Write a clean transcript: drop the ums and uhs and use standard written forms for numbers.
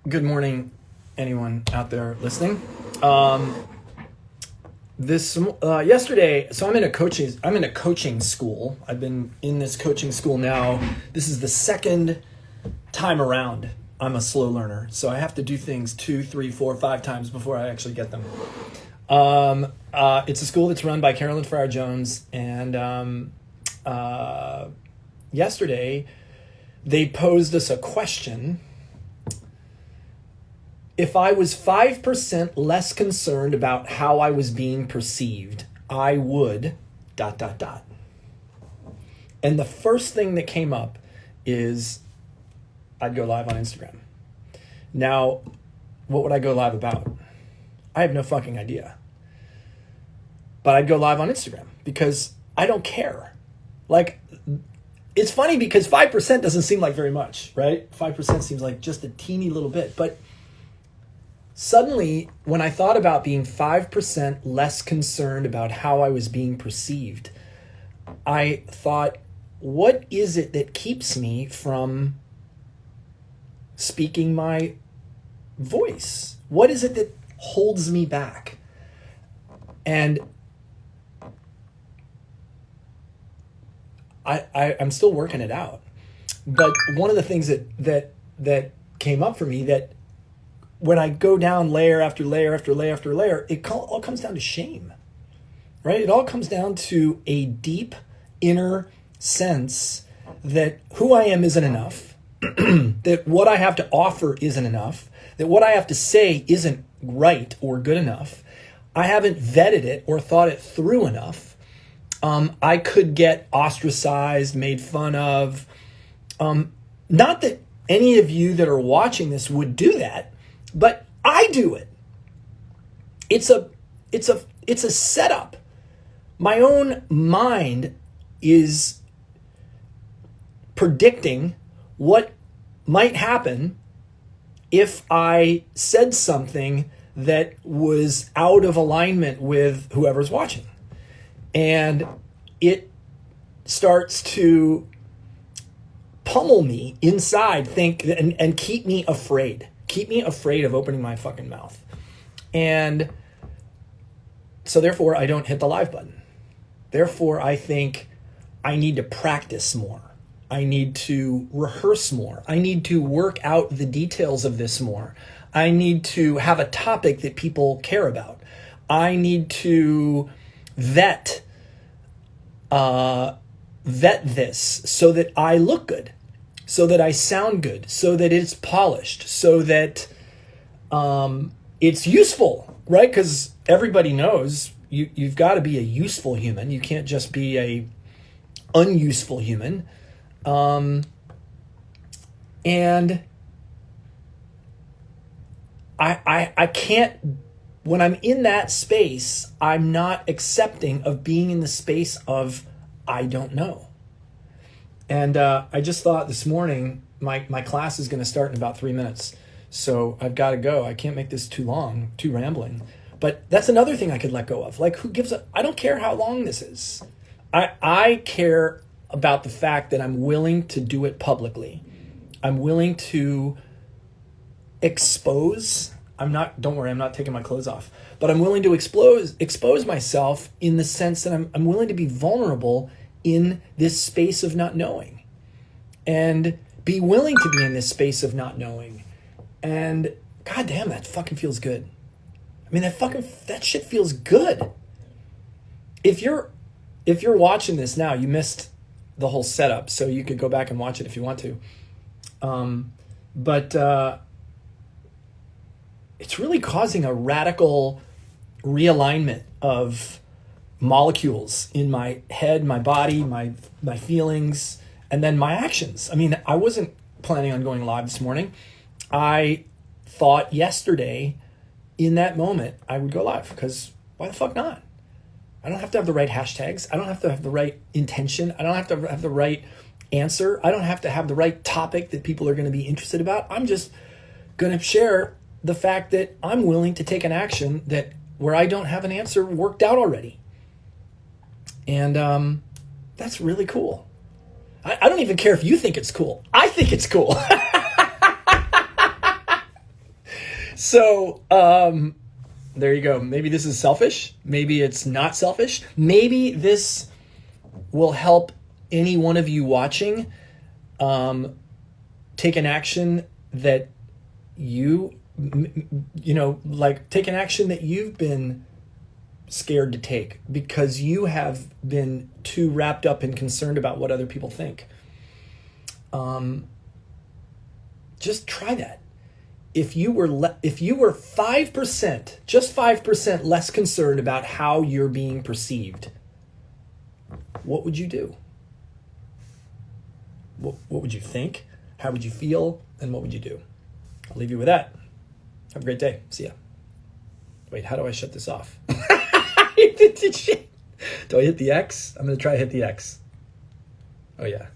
Good morning, anyone out there listening. Yesterday, so I'm in a coaching school. I've been in this coaching school now. This is the second time around. I'm a slow learner, so I have to do things 2, 3, 4, 5 times before I actually get them. It's a school that's run by Carolyn Farrar-Jones, and yesterday they posed us a question. If I was 5% less concerned about how I was being perceived, I would ... And the first thing that came up is I'd go live on Instagram. Now, what would I go live about? I have no fucking idea. But I'd go live on Instagram because I don't care. Like, it's funny because 5% doesn't seem like very much, right? 5% seems like just a teeny little bit. But suddenly, when I thought about being 5% less concerned about how I was being perceived, I thought, what is it that keeps me from speaking my voice? What is it that holds me back? And I'm still working it out. But one of the things that came up for me, that when I go down layer after layer after layer after layer, it all comes down to shame, right? It all comes down to a deep inner sense that who I am isn't enough, that what I have to offer isn't enough, that what I have to say isn't right or good enough. I haven't vetted it or thought it through enough. I could get ostracized, made fun of. Not that any of you that are watching this would do that, but I do it. It's a setup. My own mind is predicting what might happen if I said something that was out of alignment with whoever's watching. And it starts to pummel me inside, and keep me afraid. Keep me afraid of opening my fucking mouth. And so therefore, I don't hit the live button. Therefore, I think I need to practice more. I need to rehearse more. I need to work out the details of this more. I need to have a topic that people care about. I need to vet this so that I look good, so that I sound good, so that it's polished, so that it's useful, right? Because everybody knows you've got to be a useful human. You can't just be a unuseful human. And I can't, when I'm in that space, I'm not accepting of being in the space of I don't know. And I just thought this morning, my class is going to start in about 3 minutes. So I've got to go. I can't make this too long, too rambling. But that's another thing I could let go of. Like, who gives a... I don't care how long this is. I care about the fact that I'm willing to do it publicly. I'm willing to expose... don't worry, I'm not taking my clothes off. But I'm willing to expose myself in the sense that I'm willing to be vulnerable in this space of not knowing. And be willing to be in this space of not knowing. And goddamn, that fucking feels good. I mean, that shit feels good. If you're watching this now, you missed the whole setup, so you could go back and watch it if you want to. But it's really causing a radical realignment of molecules in my head, my body, my feelings, and then my actions. I mean, I wasn't planning on going live this morning. I thought yesterday, in that moment, I would go live, because why the fuck not? I don't have to have the right hashtags. I don't have to have the right intention. I don't have to have the right answer. I don't have to have the right topic that people are going to be interested about. I'm just going to share the fact that I'm willing to take an action that where I don't have an answer worked out already. And that's really cool. I don't even care if you think it's cool. I think it's cool. So, there you go. Maybe this is selfish. Maybe it's not selfish. Maybe this will help any one of you watching take an action that take an action that you've been scared to take because you have been too wrapped up and concerned about what other people think. Just try that. If you were 5%, just 5% less concerned about how you're being perceived, what would you do? What would you think? How would you feel? And what would you do? I'll leave you with that. Have a great day. See ya. Wait, how do I shut this off? Do I hit the X? I'm going to try to hit the X. Oh, yeah.